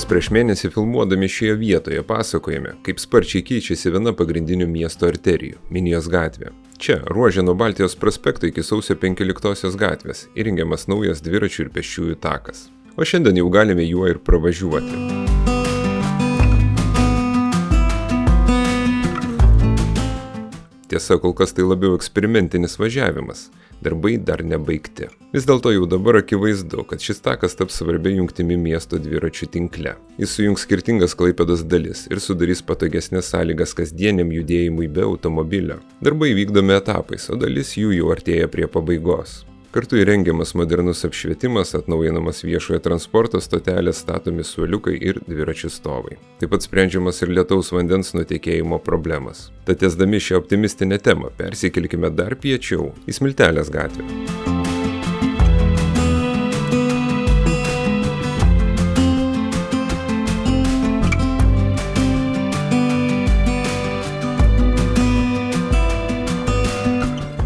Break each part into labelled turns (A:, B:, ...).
A: Vos prieš mėnesį filmuodami šioje vietoje pasakojame, kaip sparčiai keičiasi viena pagrindinių miesto arterijų – Minijos gatvė. Čia, ruože nuo Baltijos prospekto iki Sausio 15 gatvės, įrengiamas naujas dviračių ir pėsčiųjų takas. O šiandien jau galime juo ir pravažiuoti. Tiesa, kol kas tai labiau eksperimentinis važiavimas. Darbai dar nebaigti. Vis dėlto jau dabar akivaizdu, kad šis takas taps svarbia jungtimi miesto dviračių tinkle. Jis sujungs skirtingas Klaipėdos dalis ir sudarys patogesnės sąlygas kasdieniam judėjimui be automobilio. Darbai vykdomi etapais, o dalis jų jau artėja prie pabaigos. Kartu įrengiamas modernus apšvietimas, atnaujinamas viešojo transporto stotelės, statomi suoliukai ir dviračių stovai. Taip pat sprendžiamas ir lietaus vandens nutekėjimo problemas. Tad tęsdami šią optimistinę temą persikelkime dar piečiau į Smiltelės gatvę.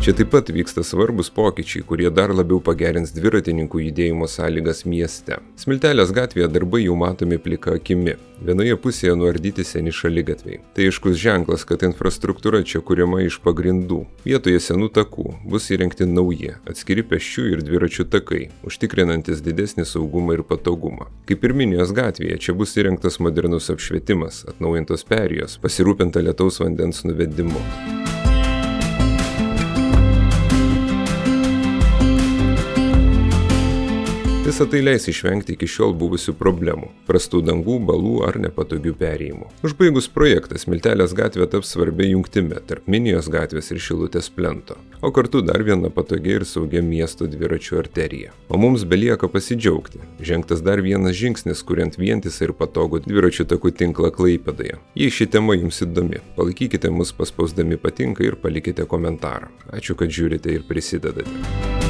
A: Čia taip pat vyksta svarbus pokyčiai, kurie dar labiau pagerins dviratininkų judėjimo sąlygas mieste. Smiltelės gatvėje darbai jau matomi plika akimi. Vienoje pusėje nuardyti seni šaligatviai. Tai aiškus ženklas, kad infrastruktūra čia kuriama iš pagrindų. Vietoje senų takų bus įrengti nauji, atskiri pėsčių ir dviračių takai, užtikrinantis didesnį saugumą ir patogumą. Kaip ir Minijos gatvėje, čia bus įrengtas modernus apšvietimas, atnaujintos perėjos, pasirūpinta lietaus vandens nuvedimu. Visą tai leis išvengti iki šiol buvusių problemų – prastų dangų, balų ar nepatogių perėjimų. Užbaigus projektą, Smiltelės gatvė taps svarbia jungtimi tarp Minijos gatvės ir Šilutės plento, o kartu dar viena patogia ir saugia miesto dviračių arterija. O mums belieka pasidžiaugti. Žengtas dar vienas žingsnis, kuriant vientisą ir patogų dviračių takų tinklą Klaipėdoje. Jei ši tema jums įdomi, palaikykite mus paspausdami patinka ir palikite komentarą. Ačiū, kad žiūrite ir prisidedate.